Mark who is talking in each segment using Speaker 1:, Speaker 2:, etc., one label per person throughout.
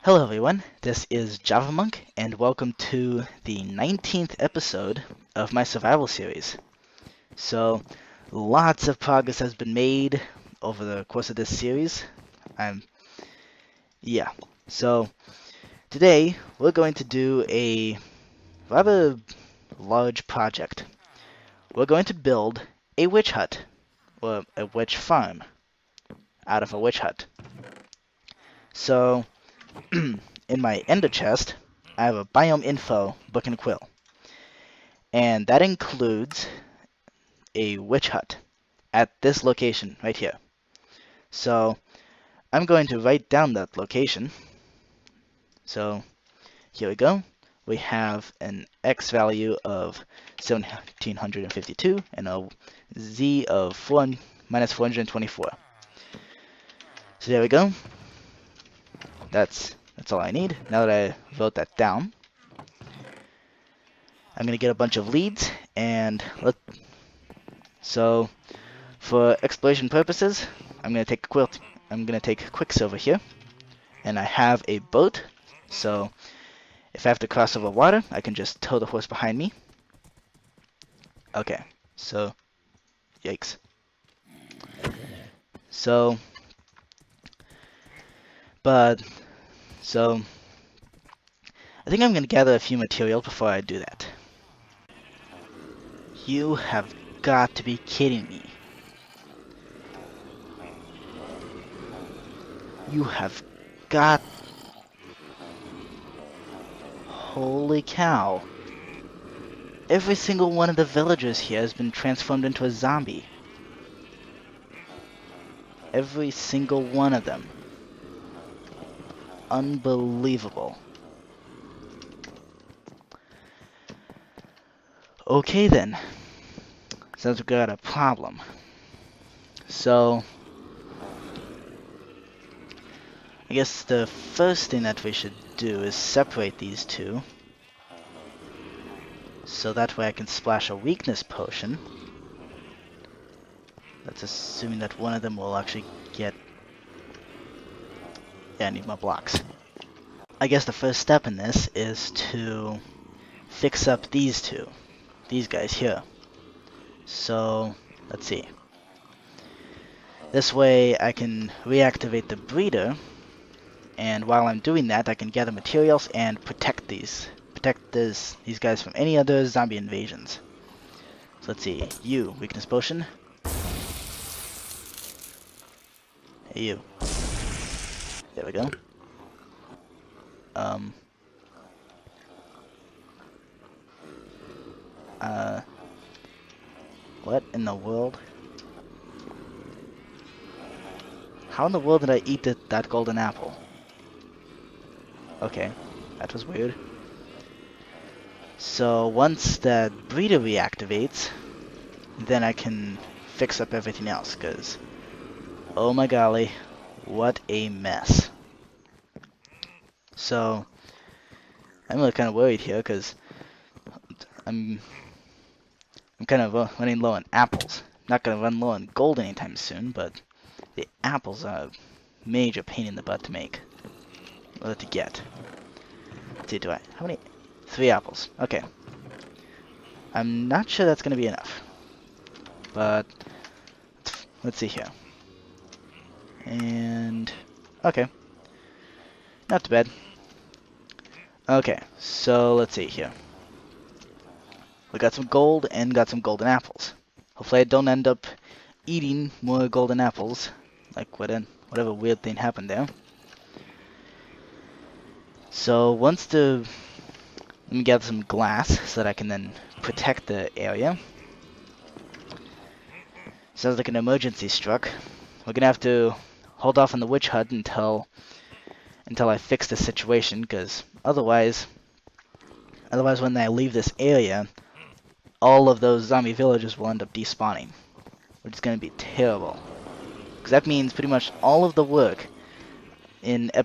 Speaker 1: Hello everyone, this is Javamonk, and welcome to the 19th episode of my survival series. So, lots of progress has been made over the course of this series. I'm, yeah. So, today we're going to do a rather large project. We're going to build a witch hut, or a witch farm, out of a witch hut. So, in my ender chest, I have a biome info book and quill. And that includes a witch hut at this location right here. So I'm going to write down that location. So here we go. We have an X value of 1752 and a Z of minus 424. So there we go. That's all I need. Now that I wrote that down, I'm gonna get a bunch of leads and so for exploration purposes, I'm gonna take Quicksilver here, and I have a boat, so if I have to cross over water, I can just tow the horse behind me. Okay, so yikes. So, so I think I'm gonna gather a few materials before I do that. You have got to be kidding me. You have got... Holy cow. Every single one of the villagers here has been transformed into a zombie. Every single one of them. Unbelievable. Okay then. Sounds like we got a problem. So, I guess the first thing that we should do is separate these two. So that way I can splash a weakness potion. That's assuming that one of them will actually get... Yeah, I need more blocks. I guess the first step in this is to fix up these two. These guys here. So, let's see. This way I can reactivate the breeder, and while I'm doing that, I can gather materials and protect these guys from any other zombie invasions. So let's see. You, weakness potion. Hey, you. There we go. What in the world? How in the world did I eat that golden apple? Okay, that was weird. So once that breeder reactivates, then I can fix up everything else, because oh my golly, what a mess. So I'm really kind of worried here, because I'm kind of running low on apples. Not going to run low on gold anytime soon, but the apples are a major pain in the butt to make. Or to get. Let's see, how many? 3 apples. Okay. I'm not sure that's going to be enough. But let's see here. And okay. Not too bad. Okay, so let's see here. We got some gold and got some golden apples. Hopefully I don't end up eating more golden apples. Like whatever weird thing happened there. So let me get some glass so that I can then protect the area. Sounds like an emergency struck. We're gonna have to hold off on the witch hut until I fix the situation, because otherwise when I leave this area, all of those zombie villagers will end up despawning, which is gonna be terrible. Because that means pretty much all of the work in the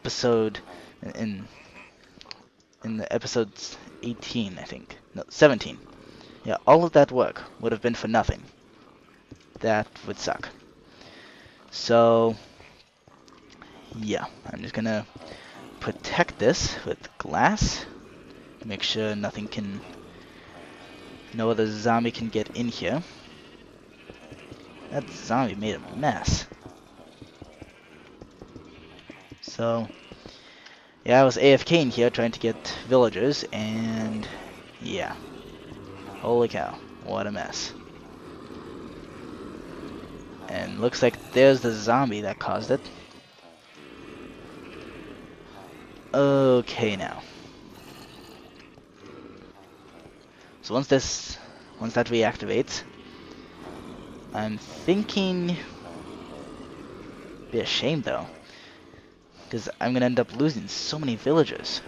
Speaker 1: episodes 18, I think. No, 17. Yeah, all of that work would have been for nothing. That would suck. So, yeah, I'm just gonna protect this with glass. Make sure nothing can... no other zombie can get in here. That zombie made a mess. So, yeah, I was AFK in here trying to get villagers, and yeah. Holy cow, what a mess. And looks like there's the zombie that caused it. Okay now. So once that reactivates, I'm thinking... be a shame though, because I'm gonna end up losing so many villagers.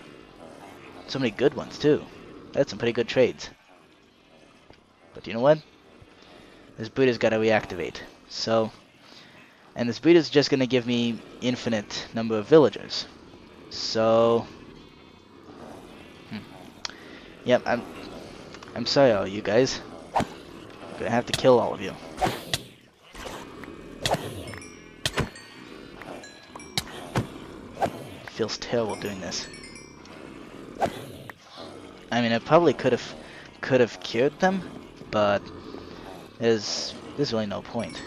Speaker 1: So many good ones too. That's some pretty good trades. But you know what? This breeder's gotta reactivate. So, and this breeder's just gonna give me infinite number of villagers. So, yep, I'm sorry all you guys. I'm gonna have to kill all of you. It feels terrible doing this. I mean, I probably could have cured them, but there's really no point.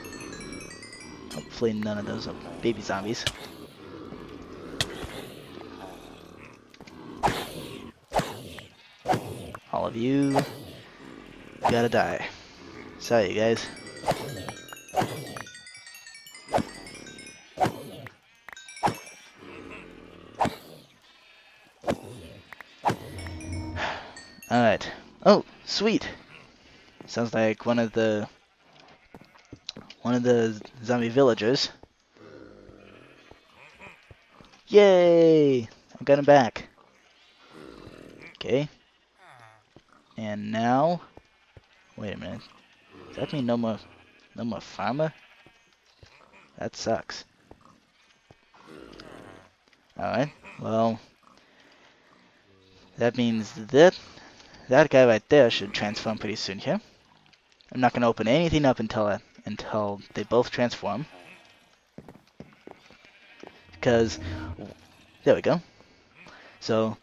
Speaker 1: Hopefully none of those are baby zombies. All of you gotta die. Sorry, you guys. Alright. Oh, sweet. Sounds like one of the zombie villagers. Yay! I got him back. Okay. And now, wait a minute. Does that mean no more farmer? That sucks. Alright. Well, that means that guy right there should transform pretty soon here. I'm not going to open anything up until they both transform. Because, there we go. So,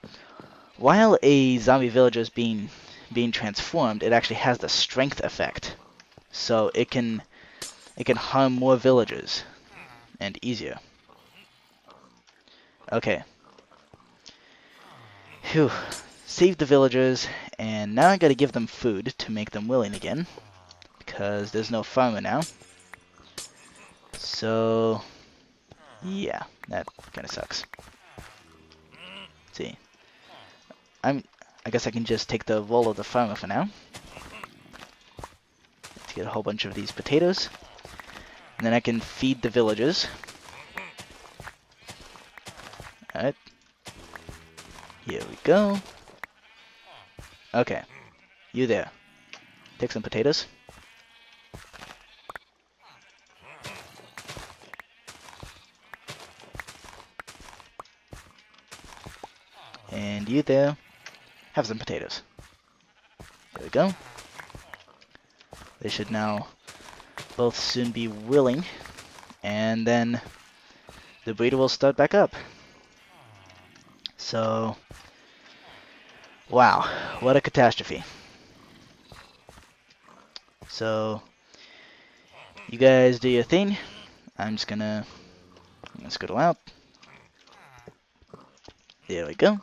Speaker 1: while a zombie villager is being transformed, it actually has the strength effect. So it can harm more villagers and easier. Okay. Phew. Save the villagers, and now I gotta give them food to make them willing again, because there's no farmer now. So, yeah, that kind of sucks. Let's see. I guess I can just take the role of the farmer for now. Let's get a whole bunch of these potatoes, and then I can feed the villagers. Alright. Here we go. Okay. You there. Take some potatoes. And you there. Have some potatoes. There we go. They should now both soon be willing. And then the breeder will start back up. So, wow, what a catastrophe. So, you guys do your thing. I'm gonna scoodle out. There we go.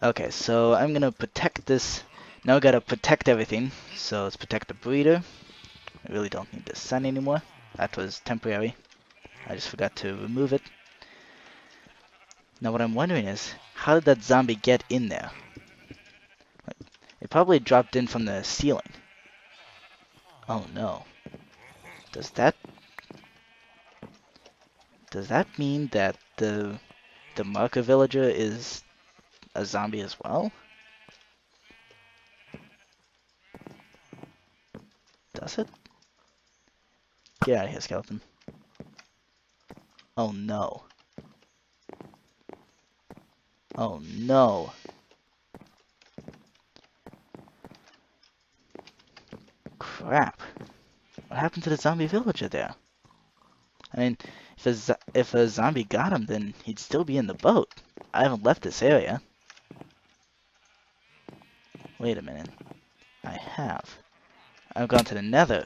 Speaker 1: Okay, so I'm gonna protect this. Now I gotta protect everything. So let's protect the breeder. I really don't need the sun anymore. That was temporary. I just forgot to remove it. Now what I'm wondering is, how did that zombie get in there? It probably dropped in from the ceiling. Oh no. Does that mean that the marker villager is a zombie as well? Does it? Get out of here, skeleton. Oh no. Oh no. Crap. What happened to the zombie villager there? I mean, If a zombie got him, then he'd still be in the boat. I haven't left this area. Wait a minute. I have. I've gone to the nether.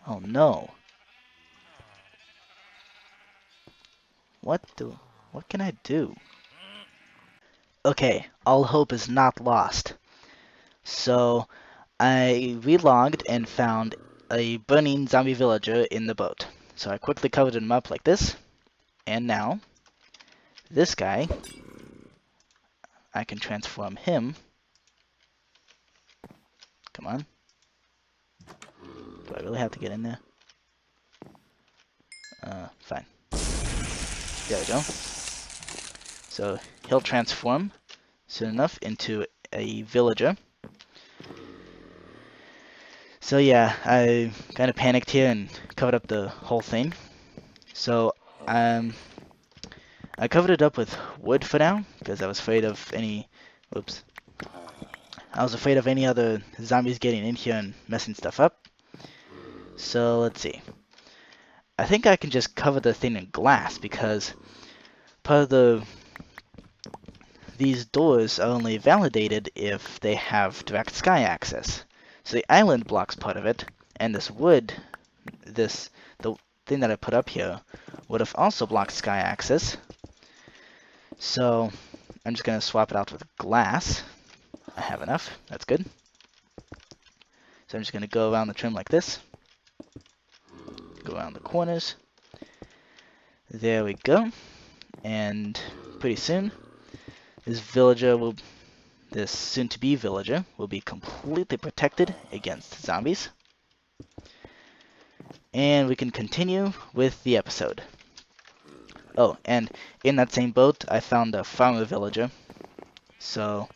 Speaker 1: Oh no. What can I do? Okay, all hope is not lost. So I relogged and found a burning zombie villager in the boat. So I quickly covered him up like this. And now, this guy, I can transform him. Come on. Do I really have to get in there? Fine. There we go. So he'll transform soon enough into a villager. So yeah, I kind of panicked here and covered up the whole thing. So I covered it up with wood for now because I was afraid of any. Whoops. I was afraid of any other zombies getting in here and messing stuff up. So let's see. I think I can just cover the thing in glass because part of these doors are only validated if they have direct sky access. So the island blocks part of it, and this wood, the thing that I put up here, would have also blocked sky access. So I'm just going to swap it out with glass. I have enough. That's good. So I'm just going to go around the trim like this. Go around the corners. There we go. And pretty soon, this soon-to-be villager will be completely protected against zombies. And we can continue with the episode. Oh, and in that same boat, I found a farmer villager. So,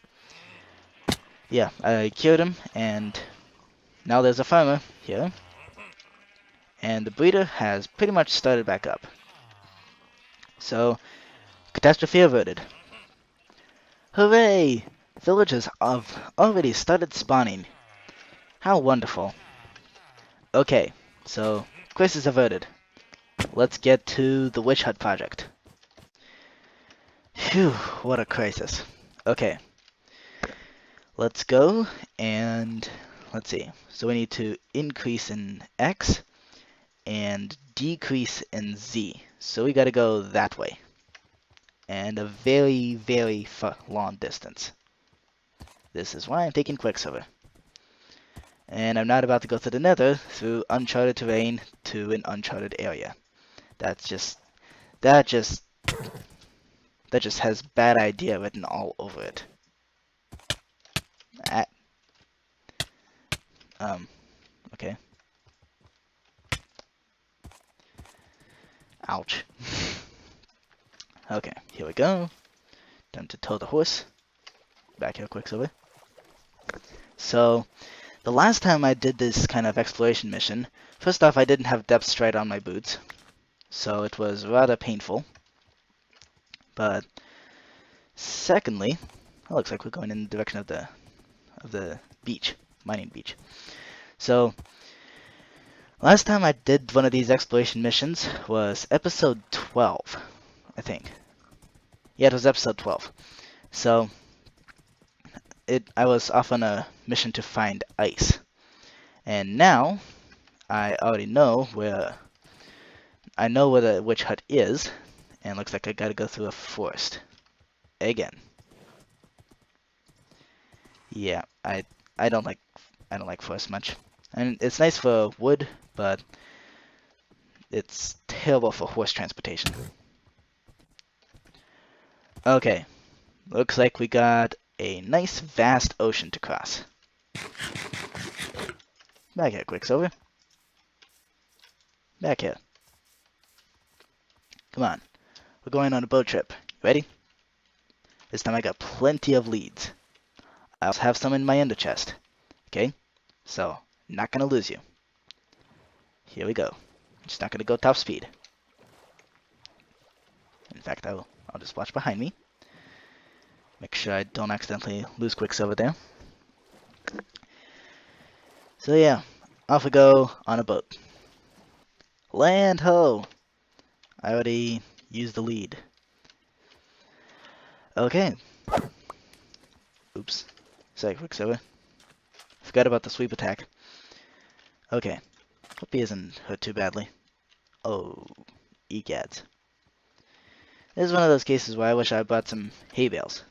Speaker 1: yeah, I cured him, and now there's a farmer here. And the breeder has pretty much started back up. So, catastrophe averted. Hooray! Villagers have already started spawning. How wonderful. Okay, so crisis averted. Let's get to the witch hut project. Phew, what a crisis. Okay. Let's go and let's see. So we need to increase in X and decrease in Z. So we gotta go that way. And a very, very long distance. This is why I'm taking Quicksilver. And I'm not about to go to the nether through uncharted terrain to an uncharted area. That just has bad idea written all over it. Okay. Ouch. Okay, here we go. Time to tow the horse. Back here, Quicksilver. So, the last time I did this kind of exploration mission, first off, I didn't have depth stride on my boots, so it was rather painful. But secondly, it looks like we're going in the direction of the beach, mining beach. So, last time I did one of these exploration missions was episode 12, I think. Yeah, it was episode 12. So, I was off on a mission to find ice. And now, I already know where the witch hut is, and looks like I gotta go through a forest. Again. Yeah, I don't like forest much. And it's nice for wood, but it's terrible for horse transportation. Okay, looks like we got a nice vast ocean to cross. Back here, Quicksilver. Back here. Come on, we're going on a boat trip. Ready? This time I got plenty of leads. I also have some in my ender chest. Okay, so not gonna lose you. Here we go. I'm just not gonna go top speed. In fact, I'll just watch behind me. Make sure I don't accidentally lose Quicksilver there. So yeah, off we go on a boat. Land ho! I already used the lead. Okay. Oops. Sorry, Quicksilver. Forgot about the sweep attack. Okay. Hope he isn't hurt too badly. Oh, egads. This is one of those cases where I wish I bought some hay bales.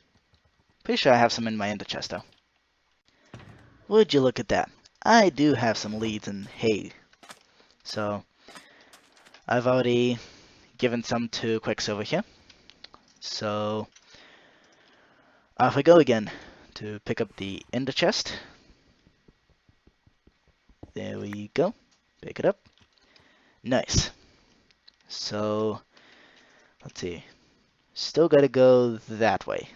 Speaker 1: Pretty sure I have some in my ender chest though. Would you look at that? I do have some leads in hay. So, I've already given some to Quicksilver here. So, off we go again to pick up the ender chest. There we go. Pick it up. Nice. So, let's see. Still gotta go that way.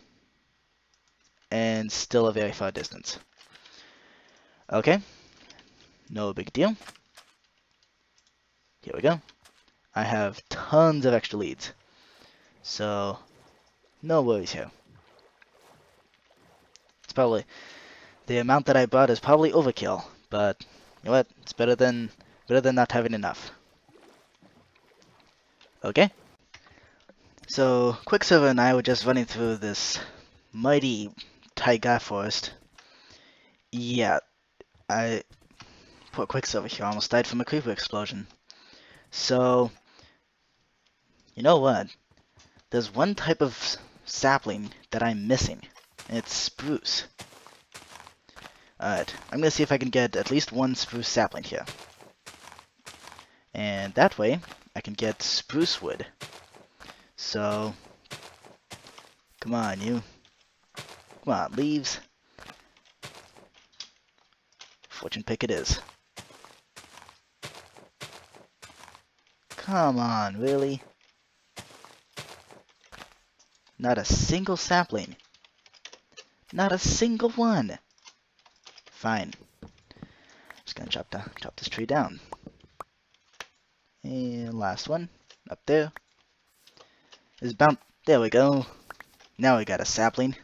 Speaker 1: And still a very far distance. Okay. No big deal. Here we go. I have tons of extra leads. So, no worries here. It's probably... the amount that I bought is probably overkill. But, you know what? It's better than not having enough. Okay. So, Quicksilver and I were just running through this mighty taiga forest. Yeah, poor Quicksilver here almost died from a creeper explosion. So, you know what? There's one type of sapling that I'm missing. And it's spruce. Alright, I'm gonna see if I can get at least one spruce sapling here. And that way, I can get spruce wood. So, come on, you. Come on, leaves. Fortune pick it is. Come on, really? Not a single sapling. Not a single one. Fine. Just gonna chop this tree down. And last one, up there. Is bound. There we go. Now we got a sapling.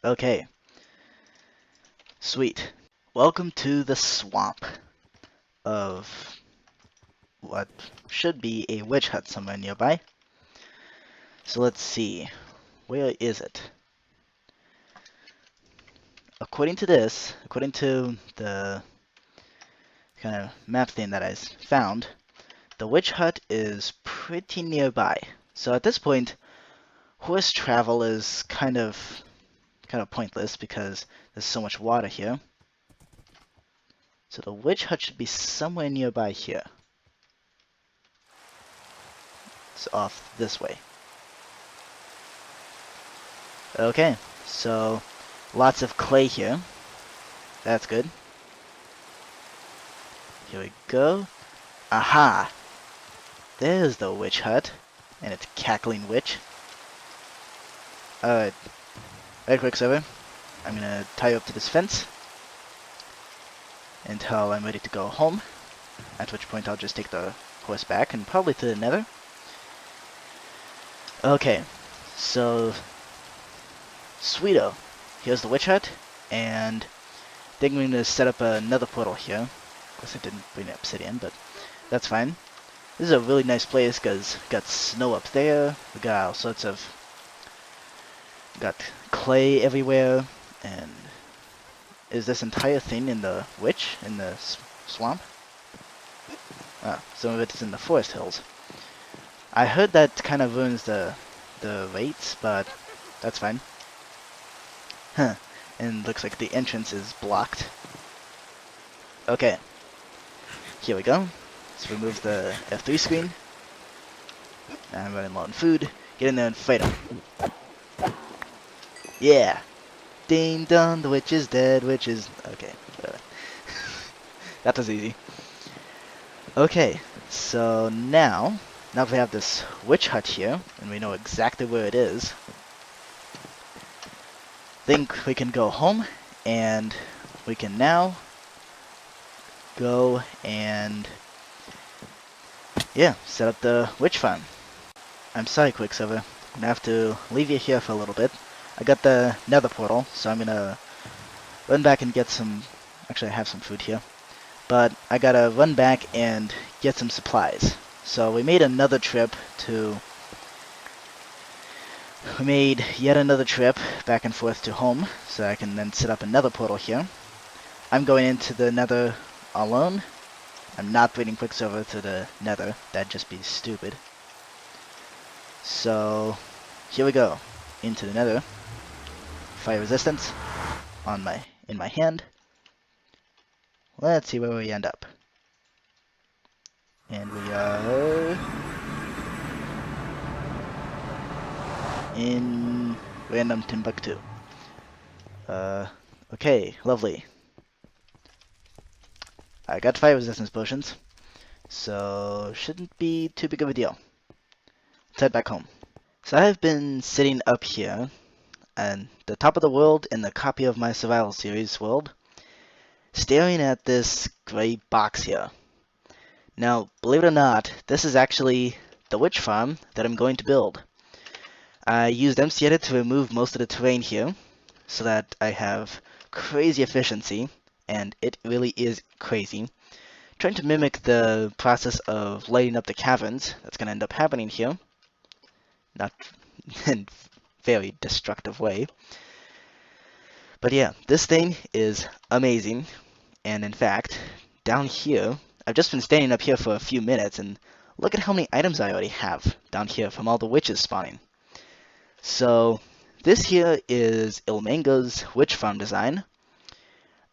Speaker 1: Okay. Sweet. Welcome to the swamp of what should be a witch hut somewhere nearby. So let's see. Where is it? According to the kind of map thing that I found, the witch hut is pretty nearby. So at this point, horse travel is kind of pointless because there's so much water here. So the witch hut should be somewhere nearby here. It's off this way. Okay, so lots of clay here. That's good. Here we go. Aha! There's the witch hut. And its cackling witch. Alright. Right, Quicksilver. I'm gonna tie you up to this fence until I'm ready to go home. At which point I'll just take the horse back and probably to the nether. Okay. So... sweeto. Here's the witch hut. And I think we're gonna set up another portal here. Of course I didn't bring obsidian, but that's fine. This is a really nice place because we got snow up there. We got all sorts of... got clay everywhere. And is this entire thing in the witch? In the swamp? Ah, some of it is in the forest hills. I heard that kind of ruins the rates, but that's fine. Huh. And looks like the entrance is blocked. Okay. Here we go. Let's remove the F3 screen. I'm running low on food. Get in there and fight him. Yeah. Ding dong, the witch is dead, witch is... okay. That was easy. Okay, so now that we have this witch hut here, and we know exactly where it is, I think we can go home, and we can now go and... yeah, set up the witch farm. I'm sorry, Quicksilver. I'm gonna have to leave you here for a little bit. I got the nether portal, so I'm gonna run back and get some... actually, I have some food here. But I gotta run back and get some supplies. So we made another trip to... We made yet another trip back and forth to home, so I can then set up another portal here. I'm going into the nether alone. I'm not bringing Quicksilver to the nether. That'd just be stupid. So, here we go. Into the nether. Fire resistance in my hand. Let's see where we end up. And we are in random Timbuktu. Okay, lovely. I got fire resistance potions, so shouldn't be too big of a deal. Let's head back home. So I've been sitting up here, and the top of the world in the copy of my survival series world, staring at this gray box here. Now, believe it or not, this is actually the witch farm that I'm going to build. I used MC Edit to remove most of the terrain here, so that I have crazy efficiency, and it really is crazy. Trying to mimic the process of lighting up the caverns that's going to end up happening here. Not in a very destructive way. But yeah, this thing is amazing. And in fact, down here, I've just been standing up here for a few minutes, and look at how many items I already have down here from all the witches spawning. So, this here is Ilmango's witch farm design.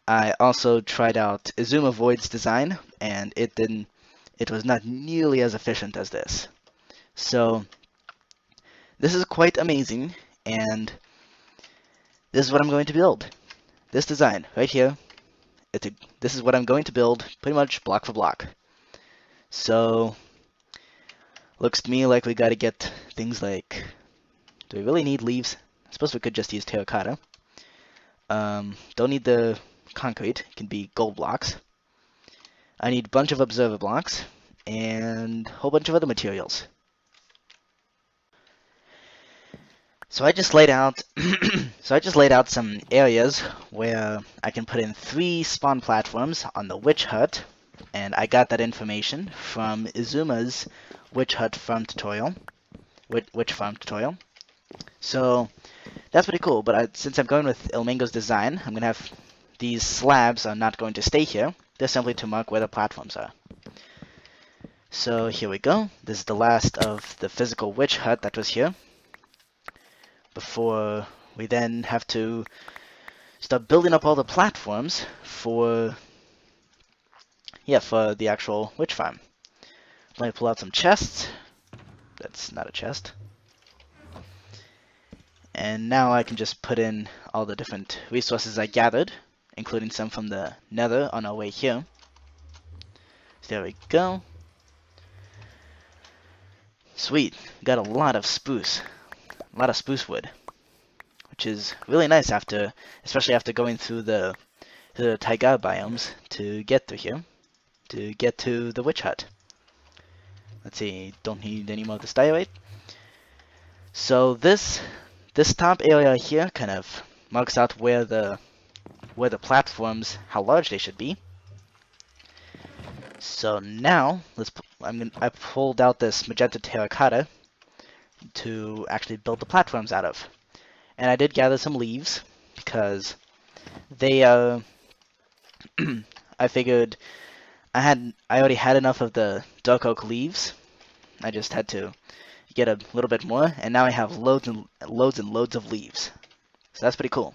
Speaker 1: I also tried out Xisumavoid's design, and it was not nearly as efficient as this. So, this is quite amazing, and this is what I'm going to build. This design, right here, this is what I'm going to build, pretty much block for block. So, looks to me like we gotta get things like... Do we really need leaves? I suppose we could just use terracotta. Don't need the concrete, it can be gold blocks. I need a bunch of observer blocks, and a whole bunch of other materials. So I just laid out some areas where I can put in 3 spawn platforms on the witch hut, and I got that information from Izuma's witch hut farm tutorial, witch farm tutorial. So that's pretty cool. But since I'm going with Ilmango's design, I'm gonna have these slabs are not going to stay here. They're simply to mark where the platforms are. So here we go. This is the last of the physical witch hut that was here, before we then have to start building up all the platforms for the actual witch farm. Let me pull out some chests. That's not a chest. And now I can just put in all the different resources I gathered, including some from the nether on our way here. So there we go. Sweet, got a lot of spruce wood, which is really nice especially after going through the taiga biomes to get through here, to get to the witch hut. Let's see, don't need any more of this diorite. So this top area here kind of marks out where the platforms, how large they should be. So now I pulled out this magenta terracotta to actually build the platforms out of, and I did gather some leaves because they I figured I already had enough of the dark oak leaves. I just had to get a little bit more, and now I have loads and loads of leaves. So that's pretty cool.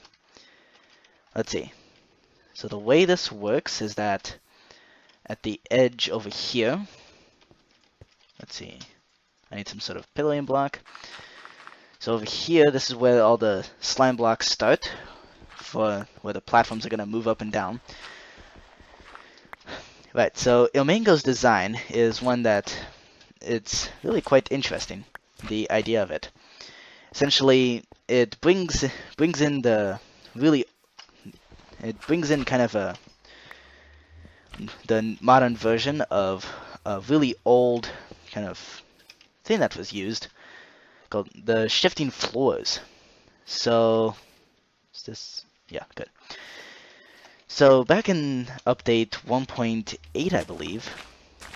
Speaker 1: Let's see. So the way this works is that at the edge over here, let's see, I need some sort of pillion block. So over here, this is where all the slime blocks start, for where the platforms are going to move up and down. Right, so Ilmango's design is one that it's really quite interesting, the idea of it. Essentially, it brings in kind of the modern version of a really old kind of thing that was used, called the shifting floors. So, is this? Yeah, good. So back in update 1.8, I believe,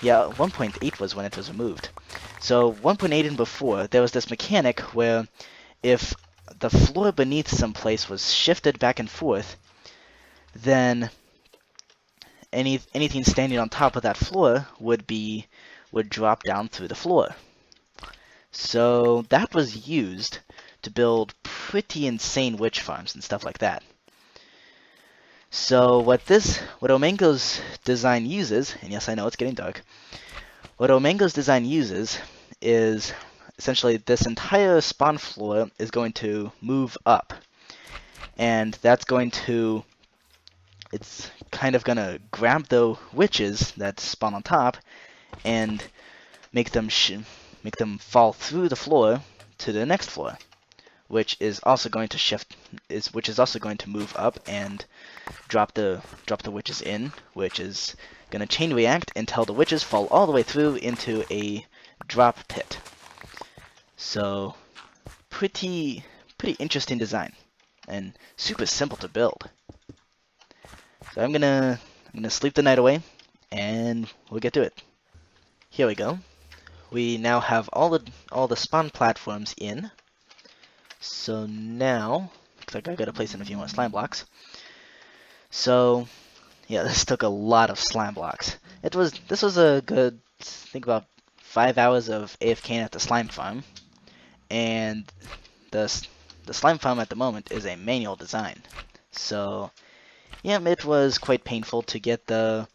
Speaker 1: Yeah, 1.8 was when it was removed. So 1.8 and before, there was this mechanic where if the floor beneath someplace was shifted back and forth, then anything standing on top of that floor would drop down through the floor. So that was used to build pretty insane witch farms and stuff like that. So what Ilmango's design uses, and yes, I know it's getting dark. What Ilmango's design uses is essentially this entire spawn floor is going to move up, and it's kind of gonna grab the witches that spawn on top and make them fall through the floor to the next floor, which is also going to move up and drop the witches in, which is going to chain react until the witches fall all the way through into a drop pit. So pretty interesting design and super simple to build. So I'm gonna sleep the night away and we'll get to it. Here we go. We now have all the spawn platforms in. So now looks like I gotta place in a few more slime blocks. So yeah, this took a lot of slime blocks. This was a good, I think, about 5 hours of AFKing at the slime farm, and the slime farm at the moment is a manual design. So yeah, it was quite painful to get the,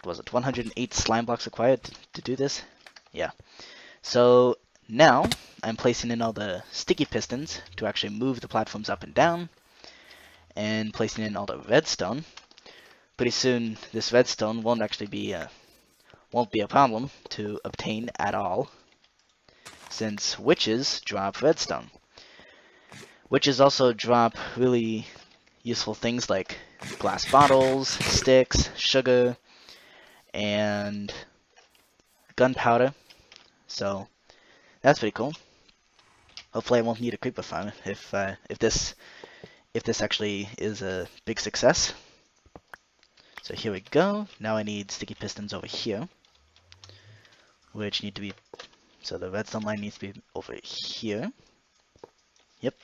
Speaker 1: what was it, 108 slime blocks required to do this. Yeah. So now I'm placing in all the sticky pistons to actually move the platforms up and down, and placing in all the redstone. Pretty soon, this redstone won't be a problem to obtain at all, since witches drop redstone. Witches also drop really useful things like glass bottles, sticks, sugar, and gunpowder. So that's pretty cool. Hopefully, I won't need a creeper farm if this actually is a big success. So here we go. Now I need sticky pistons over here, which need to be, so the redstone line needs to be over here. Yep.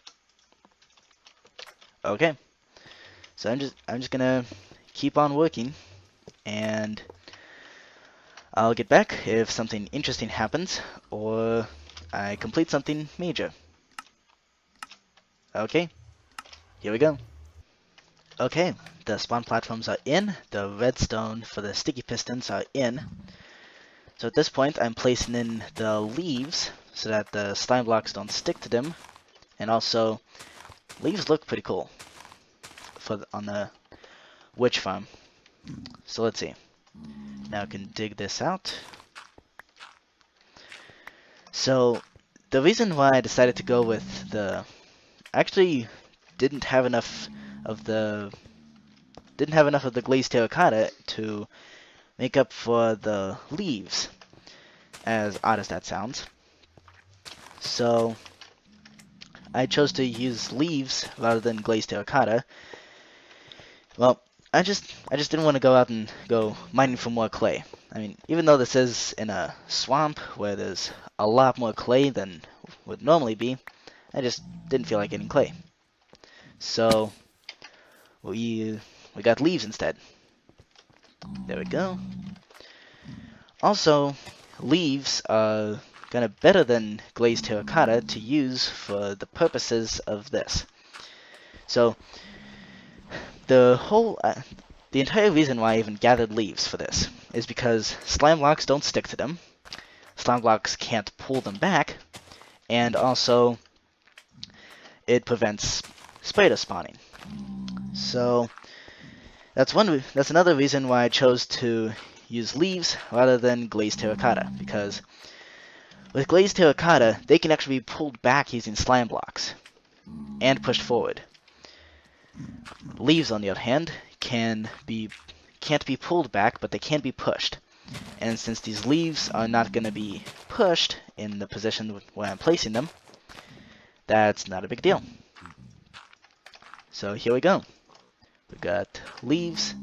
Speaker 1: Okay. So I'm just gonna keep on working, and I'll get back if something interesting happens or I complete something major. Okay. Here we go. Okay, the spawn platforms are in, the redstone for the sticky pistons are in. So at this point, I'm placing in the leaves so that the slime blocks don't stick to them, and also leaves look pretty cool on the witch farm. So let's see. Now I can dig this out. So the reason why I decided to go with actually didn't have enough of the glazed terracotta to make up for the leaves, as odd as that sounds. So I chose to use leaves rather than glazed terracotta. Well, I just didn't want to go out and go mining for more clay. I mean, even though this is in a swamp where there's a lot more clay than would normally be, I just didn't feel like getting clay. So we got leaves instead. There we go. Also, leaves are kind of better than glazed terracotta to use for the purposes of this. So the entire reason why I even gathered leaves for this is because slime blocks don't stick to them, slime blocks can't pull them back, and also it prevents spider spawning. So that's another reason why I chose to use leaves rather than glazed terracotta, because with glazed terracotta, they can actually be pulled back using slime blocks and pushed forward. Leaves, on the other hand, can't be pulled back, but they can be pushed. And since these leaves are not going to be pushed in the position where I'm placing them, that's not a big deal. So here we go. We've got leaves,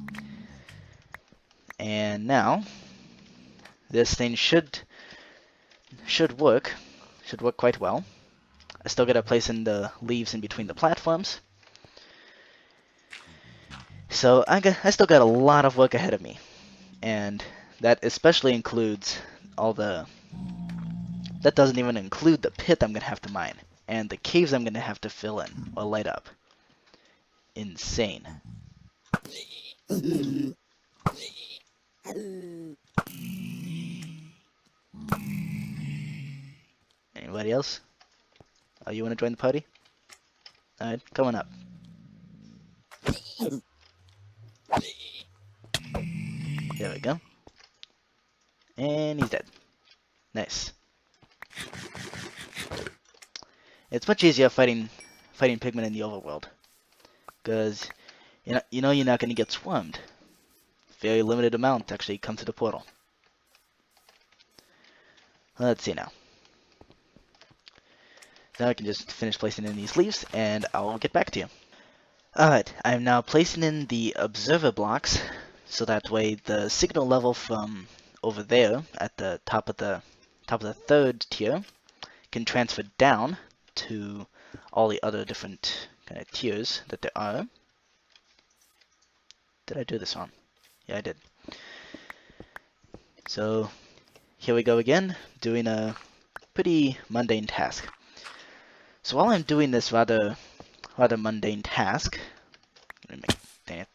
Speaker 1: and now this thing should work. Should work quite well. I still gotta place in the leaves in between the platforms. So I still got a lot of work ahead of me. And that especially includes all the... That doesn't even include the pit I'm gonna have to mine. And the caves I'm gonna have to fill in or light up. Insane. Anybody else? Oh, you wanna join the party? Alright, come on up. There we go. And he's dead. Nice. It's much easier fighting pigmen in the overworld, because you know you're not going to get swarmed. Very limited amount actually come to the portal. Let's see now. Now I can just finish placing in these leaves, and I'll get back to you. Alright, I'm now placing in the observer blocks, so that way the signal level from over there at the top of the third tier can transfer down to all the other different kind of tiers that there are. Did I do this wrong? Yeah, I did. So here we go again, doing a pretty mundane task. So while I'm doing this rather mundane task, dang it.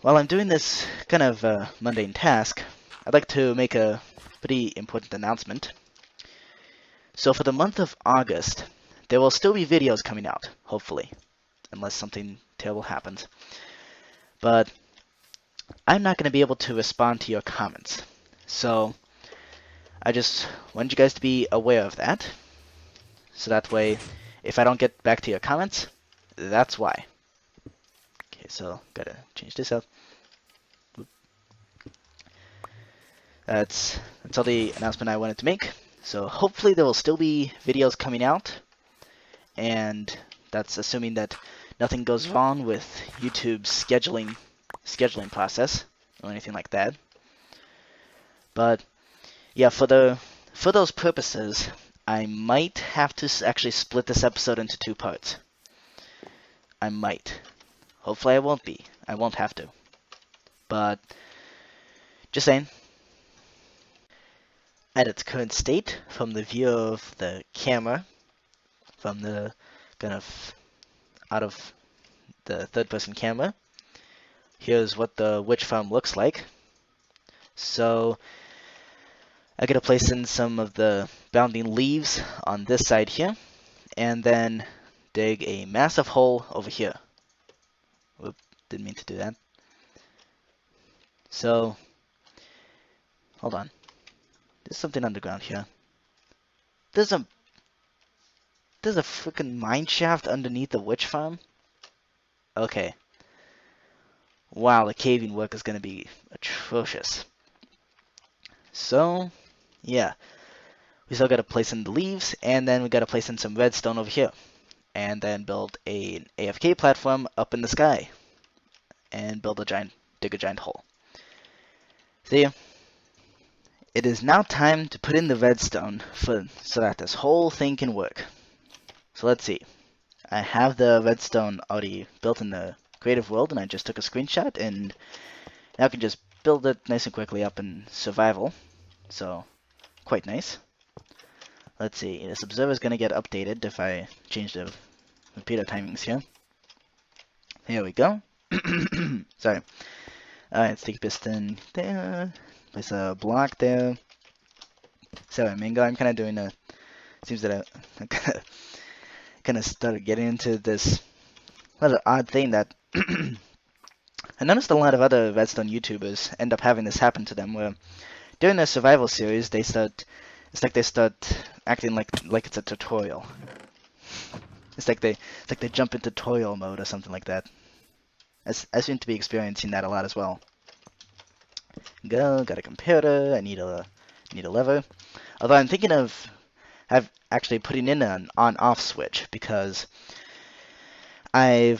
Speaker 1: While I'm doing this kind of mundane task, I'd like to make a pretty important announcement. So for the month of August, there will still be videos coming out, hopefully, unless something terrible happens. But I'm not going to be able to respond to your comments. So I just wanted you guys to be aware of that. So that way, if I don't get back to your comments, that's why. Okay, so gotta change this up. That's all the announcement I wanted to make. So hopefully there will still be videos coming out, and that's assuming that nothing goes wrong with YouTube's scheduling process or anything like that. But yeah, for those purposes, I might have to actually split this episode into 2 parts. I might. Hopefully I won't be. I won't have to. But just saying. At its current state, from the view of the camera, from the kind of out of the third-person camera, here's what the witch farm looks like. So I gotta place in some of the bounding leaves on this side here, and then dig a massive hole over here. Whoop, didn't mean to do that. So, hold on. There's something underground here. There's a freaking mine shaft underneath the witch farm? Okay. Wow, the caving work is gonna be atrocious. So, yeah. We still gotta place in the leaves, and then we gotta place in some redstone over here. And then build an AFK platform up in the sky. And dig a giant hole. See ya. It is now time to put in the redstone so that this whole thing can work. So let's see. I have the redstone already built in the creative world, and I just took a screenshot, and now I can just build it nice and quickly up in survival. So, quite nice. Let's see, this observer is going to get updated if I change the repeater timings here. Here we go. Sorry. Alright, sticky piston there. Place a block there. Sorry, Mango, I'm kind of doing a... Seems that I kind of started getting into this rather odd thing that... I noticed a lot of other redstone YouTubers end up having this happen to them, where during their survival series, they start acting like it's a tutorial. It's like they jump into tutorial mode or something like that. I seem to be experiencing that a lot as well. Got a computer. I need a lever. Although I'm thinking of actually putting in an on-off switch, because I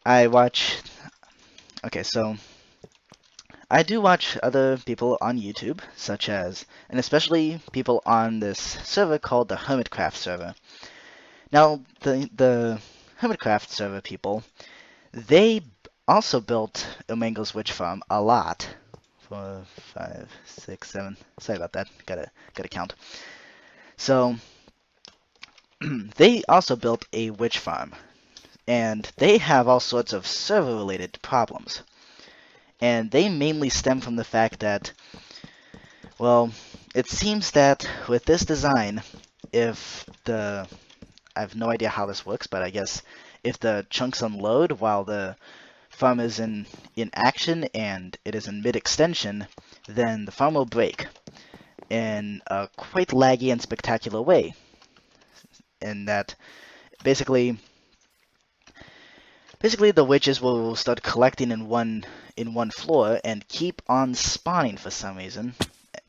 Speaker 1: watch. Okay, so I do watch other people on YouTube, such as, and especially people on this server called the Hermitcraft server. Now, the Hermitcraft server people, they also built Ilmango's witch farm a lot. 4, 5, 6, 7. Sorry about that. Gotta count. So they also built a witch farm, and they have all sorts of server-related problems. And they mainly stem from the fact that, well, it seems that with this design, if the I have no idea how this works, but I guess if the chunks unload while the farm is in action and it is in mid-extension, then the farm will break in a quite laggy and spectacular way. And that basically the witches will start collecting in one floor and keep on spawning for some reason,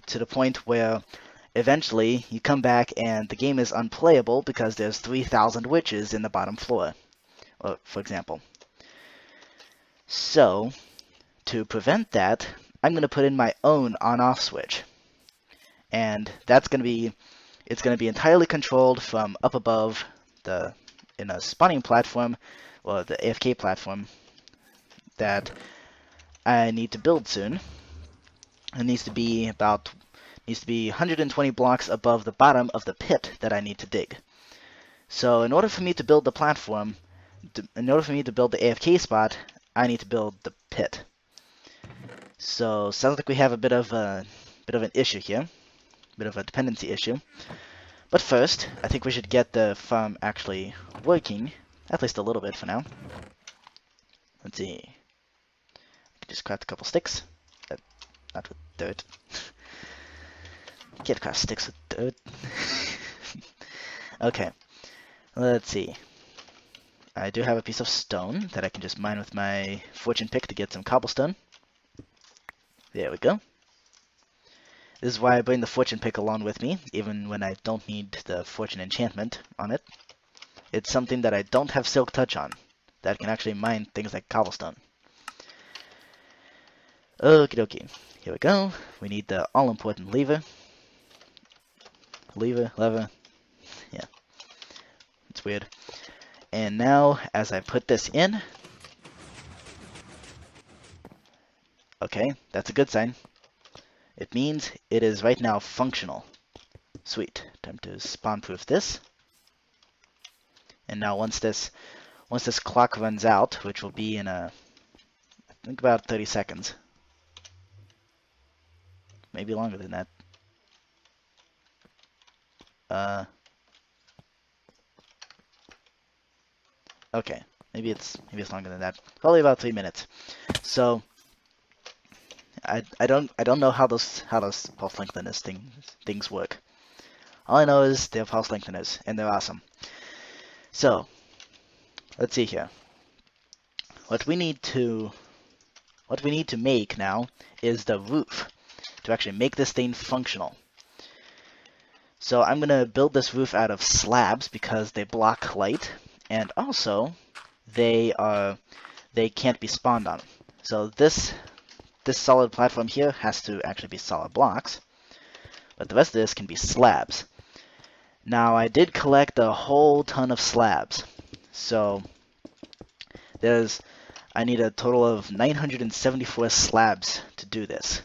Speaker 1: to the point where eventually you come back and the game is unplayable because there's 3,000 witches in the bottom floor, for example. So, to prevent that, I'm going to put in my own on-off switch. And it's going to be entirely controlled from up above in a spawning platform, or the AFK platform that I need to build soon. It needs to be 120 blocks above the bottom of the pit that I need to dig. So in order for me to build the platform, in order for me to build the AFK spot, I need to build the pit. So sounds like we have a bit of an issue here, a bit of a dependency issue. But first, I think we should get the farm actually working, at least a little bit for now. Let's see. I can just craft a couple sticks. Not with dirt. Can't craft sticks with dirt. Okay. Let's see. I do have a piece of stone that I can just mine with my fortune pick to get some cobblestone. There we go. This is why I bring the fortune pick along with me, even when I don't need the fortune enchantment on it. It's something that I don't have silk touch on, that can actually mine things like cobblestone. Okie dokie. Here we go. We need the all-important lever. Lever. Yeah. It's weird. And now, as I put this in... Okay, that's a good sign. It means it is right now functional. Sweet. Time to spawn-proof this. And now once this clock runs out, which will be in I think about 30 seconds. Maybe longer than that. Okay, maybe it's longer than that. Probably about 3 minutes. So I don't know how those pulse lengtheners things work. All I know is they're pulse lengtheners and they're awesome. So let's see here. What we need to make now is the roof to actually make this thing functional. So I'm gonna build this roof out of slabs because they block light, and also they can't be spawned on. So this solid platform here has to actually be solid blocks, but the rest of this can be slabs. Now I did collect a whole ton of slabs, so I need a total of 974 slabs to do this.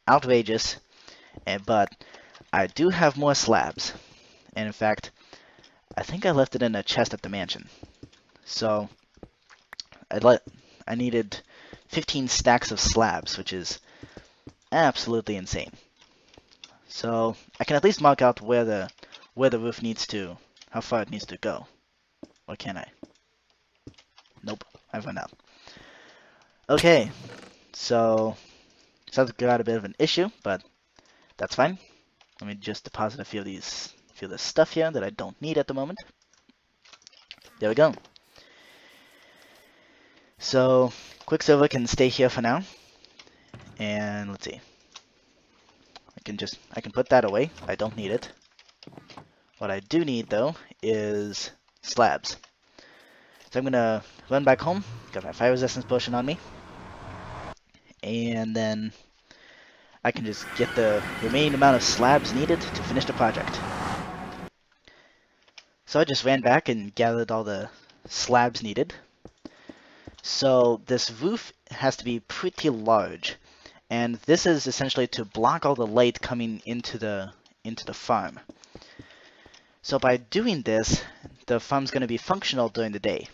Speaker 1: Outrageous, but I do have more slabs, and in fact, I think I left it in a chest at the mansion. So I needed 15 stacks of slabs, which is absolutely insane. So I can at least mark out where the roof needs to, how far it needs to go. Or can I? Nope, I've run out. Okay, so sounds like we got a bit of an issue, but that's fine. Let me just deposit a few of this stuff here that I don't need at the moment. There we go. So Quicksilver can stay here for now, and let's see. I can put that away. I don't need it. What I do need though is slabs. So I'm gonna run back home. Got my fire resistance potion on me, and then I can just get the remaining amount of slabs needed to finish the project. So I just ran back and gathered all the slabs needed. So this roof has to be pretty large, and this is essentially to block all the light coming into the farm. So by doing this, the farm's going to be functional during the day,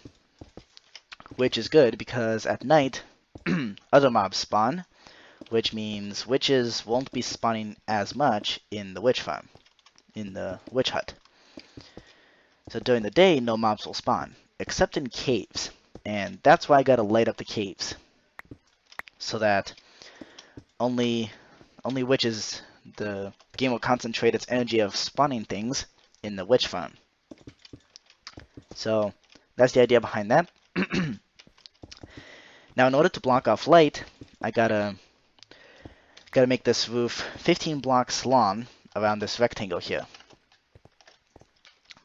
Speaker 1: which is good because at night other mobs spawn, which means witches won't be spawning as much in the witch farm, in the witch hut. So during the day, no mobs will spawn, except in caves, and that's why I gotta light up the caves, so that only witches, the game will concentrate its energy of spawning things in the witch farm. So that's the idea behind that. Now, in order to block off light, I gotta make this roof 15 blocks long around this rectangle here.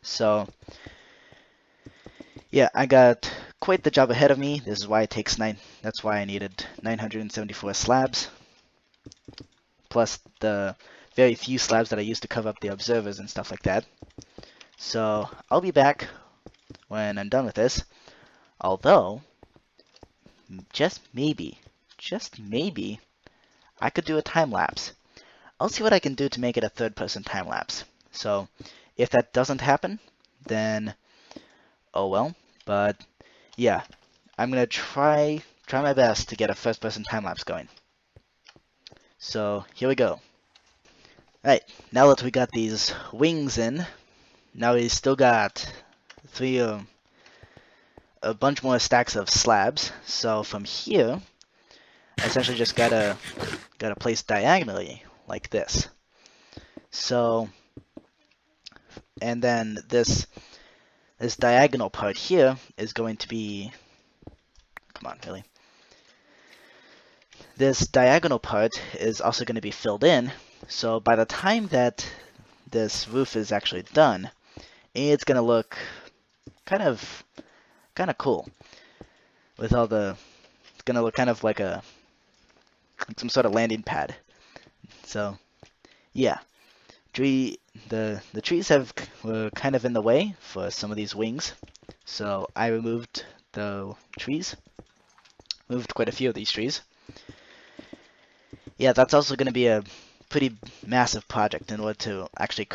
Speaker 1: So yeah, I got quite the job ahead of me. This is why it takes 9. That's why I needed 974 slabs, plus the very few slabs that I used to cover up the observers and stuff like that. So I'll be back when I'm done with this. Although, just maybe, I could do a time lapse. I'll see what I can do to make it a third-person time lapse. So if that doesn't happen, then oh well. But yeah, I'm gonna try my best to get a first-person time lapse going. So here we go. Alright, now that we got these wings in, now we still got a bunch more stacks of slabs. So from here, I essentially just gotta place diagonally like this. So, and then this diagonal part here is going to be, come on, really. This diagonal part is also going to be filled in. So by the time that this roof is actually done, it's going to look kind of cool. With all the, it's going to look kind of like some sort of landing pad. So yeah, the trees were kind of in the way for some of these wings, so I removed the trees, moved quite a few of these trees. Yeah, that's also going to be a pretty massive project in order to actually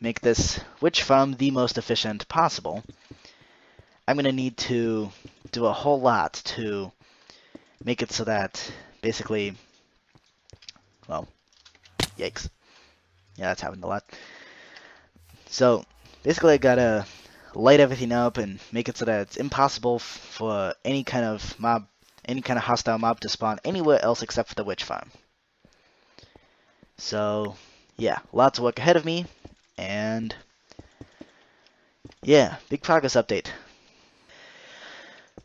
Speaker 1: make this witch farm the most efficient possible. I'm going to need to do a whole lot to make it so that basically, well, yikes. Yeah, that's happened a lot. So basically I gotta light everything up and make it so that it's impossible for any kind of hostile mob to spawn anywhere else except for the witch farm. So yeah, lots of work ahead of me, and yeah, big progress update.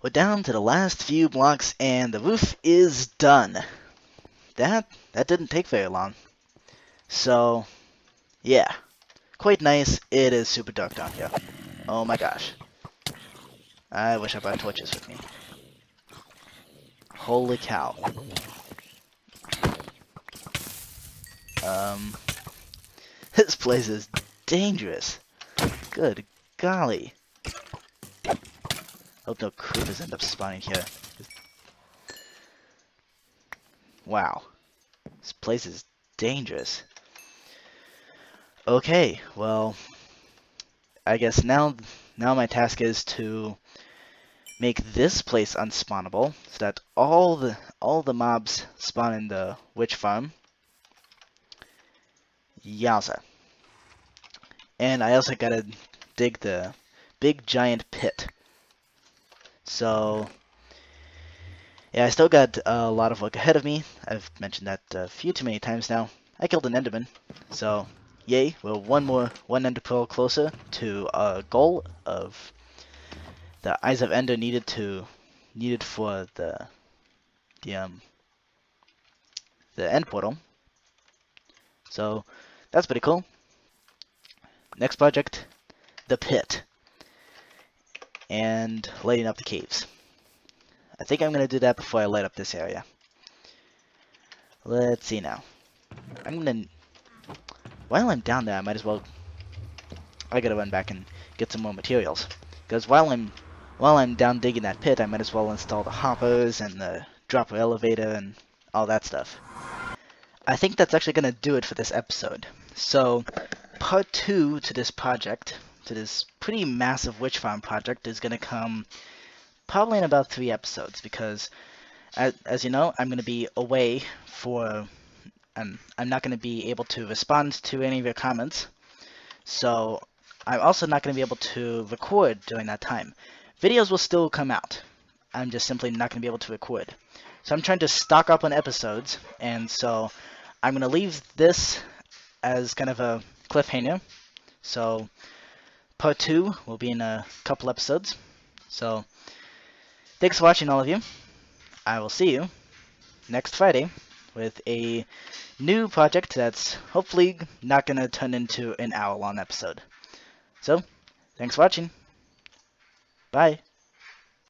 Speaker 1: We're down to the last few blocks and the roof is done. That didn't take very long. So yeah, quite nice. It is super dark down here. Oh my gosh. I wish I brought torches with me. Holy cow. This place is dangerous. Good golly. Hope no creepers end up spawning here. Wow. This place is dangerous. Okay, well, I guess now my task is to make this place unspawnable so that all the mobs spawn in the witch farm. Yowza. And I also gotta dig the big giant pit. So yeah, I still got a lot of work ahead of me. I've mentioned that a few too many times now. I killed an enderman, so yay, we're one ender pearl closer to a goal of the Eyes of Ender needed for the end portal. So that's pretty cool. Next project, the pit, and lighting up the caves. I think I'm gonna do that before I light up this area. let's see now. While I'm down there, I might as well. I gotta run back and get some more materials. Because while I'm down digging that pit, I might as well install the hoppers and the dropper elevator and all that stuff. I think that's actually gonna do it for this episode. So, part 2 to this project, to this pretty massive witch farm project, is gonna come probably in about 3 episodes, because as you know, I'm gonna be away for. I'm not gonna be able to respond to any of your comments. So I'm also not going to be able to record during that time. Videos will still come out. I'm just simply not going to be able to record. So I'm trying to stock up on episodes, and so I'm going to leave this as kind of a cliffhanger. So part 2 will be in a couple episodes. So thanks for watching, all of you. I will see you next Friday with a new project that's hopefully not going to turn into an hour-long episode. So, thanks for watching. Bye.